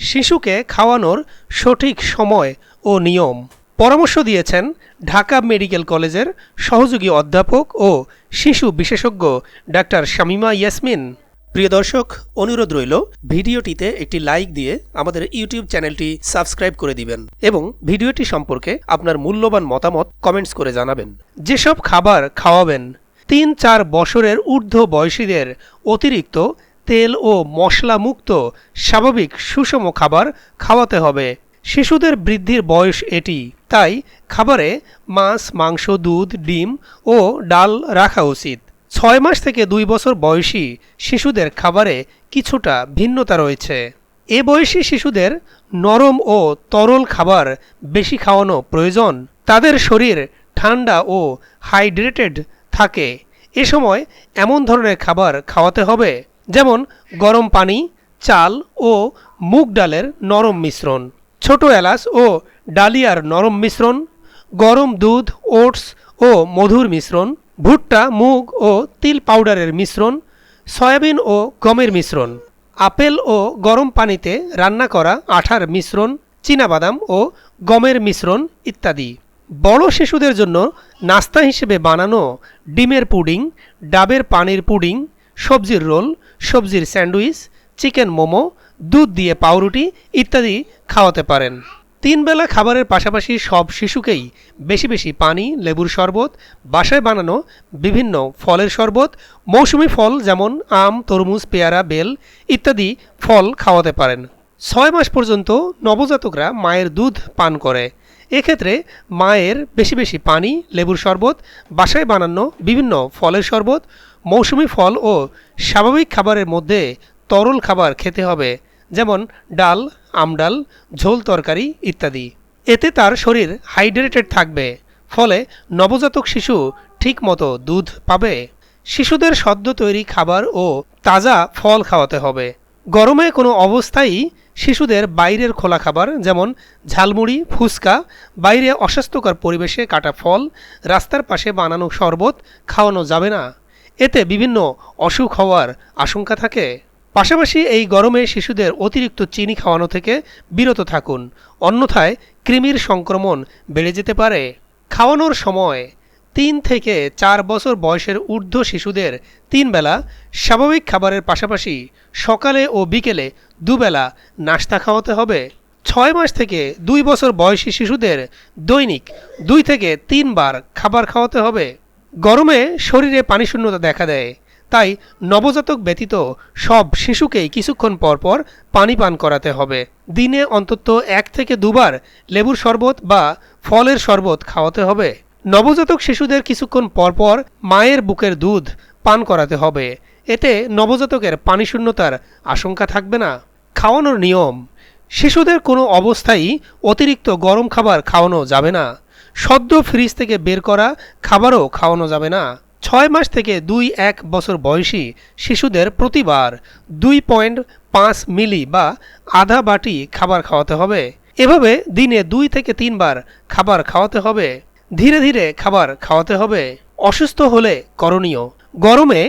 শিশুকে খাওয়ানোর সঠিক সময় ও নিয়ম পরামর্শ দিয়েছেন ঢাকা মেডিকেল কলেজের সহযোগী অধ্যাপক ও শিশু বিশেষজ্ঞ ডাক্তার শামীমা ইয়াসমিন। প্রিয় দর্শক, অনুরোধ রইল ভিডিওটিতে একটি লাইক দিয়ে আমাদের ইউটিউব চ্যানেলটি সাবস্ক্রাইব করে দিবেন এবং ভিডিওটি সম্পর্কে আপনার মূল্যবান মতামত কমেন্টস করে জানাবেন। যেসব খাবার খাওয়াবেন ৩-৪ বছরের ঊর্ধ্ব বয়সীদের অতিরিক্ত তেল ও মশলামুক্ত স্বাভাবিক সুষম খাবার খাওয়াতে হবে। শিশুদের বৃদ্ধির বয়স এটি, তাই খাবারে মাছ, মাংস, দুধ, ডিম ও ডাল রাখা উচিত। ৬ মাস থেকে ২ বছর বয়সী শিশুদের খাবারে কিছুটা ভিন্নতা রয়েছে। এ বয়সী শিশুদের নরম ও তরল খাবার বেশি খাওয়ানো প্রয়োজন। তাদের শরীর ঠান্ডা ও হাইড্রেটেড থাকে। এ সময় এমন ধরনের খাবার খাওয়াতে হবে যেমন গরম পানি, চাল ও মুগ ডালের নরম মিশ্রণ, ছোট এলাচ ও ডালিয়ার নরম মিশ্রণ, গরম দুধ, ওটস ও মধুর মিশ্রণ, ভুট্টা, মুগ ও তিল পাউডারের মিশ্রণ, সয়াবিন ও গমের মিশ্রণ, আপেল ও গরম পানিতে রান্না করা আঠার মিশ্রণ, চীনাবাদাম ও গমের মিশ্রণ ইত্যাদি। বড় শিশুদের জন্য নাস্তা হিসেবে বানানো ডিমের পুডিং, ডাবের পানির পুডিং, সবজির রোল, সবজির স্যান্ডউইচ, চিকেন মোমো, দুধ দিয়ে পাউরুটি ইত্যাদি খাওয়াতে পারেন। 3 বেলা খাবারের পাশাপাশি সব শিশুকেই বেশি বেশি পানি, লেবুর শরবত, বাসায় বানানো বিভিন্ন ফলের শরবত, মৌসুমি ফল যেমন আম, তরমুজ, পেয়ারা, বেল ইত্যাদি ফল খাওয়াতে পারেন। 6 মাস পর্যন্ত নবজাতকরা মায়ের দুধ পান করে। এক্ষেত্রে মায়ের বেশি বেশি পানি, লেবুর শরবত, বাসায় বানানো বিভিন্ন ফলের শরবত, মৌসুমি ফল ও স্বাভাবিক খাবারের মধ্যে তরল খাবার খেতে হবে যেমন ডাল, আমডাল, ঝোল তরকারি ইত্যাদি। এতে তার শরীর হাইড্রেটেড থাকবে, ফলে নবজাতক শিশু ঠিকমতো দুধ পাবে। শিশুদের সদ্য তৈরি খাবার ও তাজা ফল খাওয়াতে হবে। গরমে কোনো অবস্থায় শিশুদের বাইরের খোলা খাবার যেমন ঝালমুড়ি, ফুচকা, বাইরে অস্বাস্থ্যকর পরিবেশে কাটা ফল, রাস্তার পাশে বানানো শরবত খাওয়ানো যাবে না। এতে বিভিন্ন অসুখ হওয়ার আশঙ্কা থাকে। পাশাপাশি এই গরমে শিশুদের অতিরিক্ত চিনি খাওয়ানো থেকে বিরত থাকুন, অন্যথায় কৃমির সংক্রমণ বেড়ে যেতে পারে। খাওয়ানোর সময় 3 থেকে 4 বছর বয়সের ঊর্ধ্ব শিশুদের 3 বেলা স্বাভাবিক খাবারের পাশাপাশি সকালে ও বিকেলে 2 বেলা নাস্তা খাওয়াতে হবে। 6 মাস থেকে 2 বছর বয়সী শিশুদের দৈনিক 2 থেকে 3 বার খাবার খাওয়াতে হবে। গরমে শরীরে পানিশূন্যতা দেখা দেয়, তাই নবজাতক ব্যতীত সব শিশুকেই কিছুক্ষণ পরপর পানি পান করাতে হবে। দিনে অন্তত 1 থেকে 2 বার লেবুর শরবত বা ফলের শরবত খাওয়াতে হবে। নবজাতক শিশুদের কিছুক্ষণ পরপর মায়ের বুকের দুধ পান করাতে হবে। এতে নবজাতকের পানিশূন্যতার আশঙ্কা থাকবে না। খাওয়ানোর নিয়ম: শিশুদের কোনো অবস্থায়ই অতিরিক্ত গরম খাবার খাওয়ানো যাবে না। সদ্য ফ্রিজ থেকে বের করা খাবারও খাওয়ানো যাবে না। 6 মাস থেকে 2-1 বছর বয়সী শিশুদের প্রতিবার 2.5 মিলি বা আধা বাটি খাবার খাওয়াতে হবে। এভাবে দিনে 2 থেকে 3 বার খাবার খাওয়াতে হবে। ধীরে ধীরে খাবার খাওয়াতে হবে। অসুস্থ হলে করণীয়: গরমে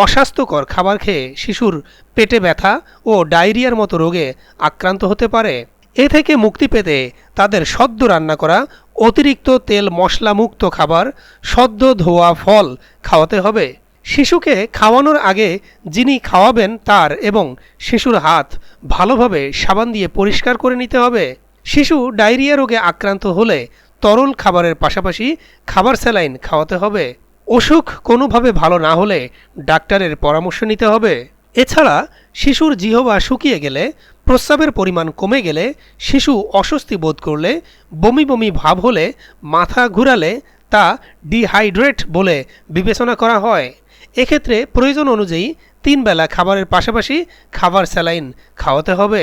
অস্বাস্থ্যকর খাবার খেয়ে শিশুর পেটে ব্যথা ও ডায়রিয়ার মতো রোগে আক্রান্ত হতে পারে। এ থেকে মুক্তি পেতে তাদের সদ্য রান্না করা অতিরিক্ত তেল মশলামুক্ত খাবার, সদ্য ধোয়া ফল খাওয়াতে হবে। শিশুকে খাওয়ানোর আগে যিনি খাওয়াবেন তার এবং শিশুর হাত ভালোভাবে সাবান দিয়ে পরিষ্কার করে নিতে হবে। শিশু ডায়রিয়া রোগে আক্রান্ত হলে তরল খাবারের পাশাপাশি খাবার স্যালাইন খাওয়াতে হবে। অসুখ কোনোভাবে ভালো না হলে ডাক্তারের পরামর্শ নিতে হবে। এছাড়া শিশুর জিহ্বা শুকিয়ে গেলে, প্রস্রাবের পরিমাণ কমে গেলে, শিশু অস্বস্তি বোধ করলে, বমি বমি ভাব হলে, মাথা ঘুরালে তা ডিহাইড্রেট বলে বিবেচনা করা হয়। এক্ষেত্রে প্রয়োজন অনুযায়ী 3 বেলা খাবারের পাশাপাশি খাবার স্যালাইন খাওয়াতে হবে।